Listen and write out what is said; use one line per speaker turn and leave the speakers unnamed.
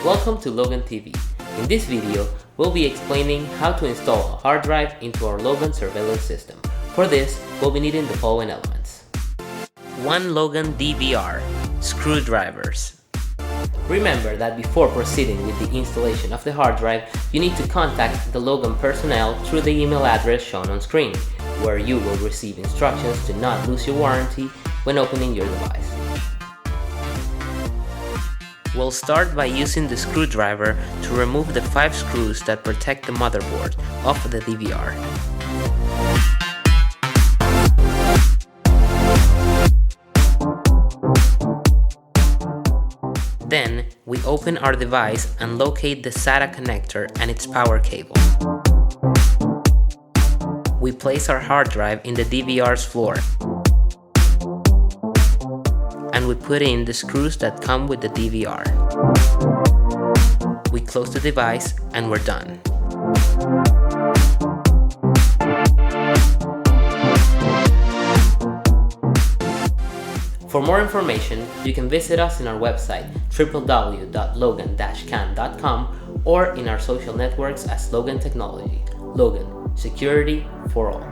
Welcome to Logan TV. In this video, we'll be explaining how to install a hard drive into our Logan surveillance system. For this, we'll be needing the following elements. 1 Logan DVR, screwdrivers. Remember that before proceeding with the installation of the hard drive, you need to contact the Logan personnel through the email address shown on screen, where you will receive instructions to not lose your warranty when opening your device. We'll start by using the screwdriver to remove the 5 screws that protect the motherboard of the DVR. Then, we open our device and locate the SATA connector and its power cable. We place our hard drive in the DVR's floor, and we put in the screws that come with the DVR. We close the device and we're done. For more information, you can visit us in our website www.logan-can.com or in our social networks as Logan Technology. Logan, security for all.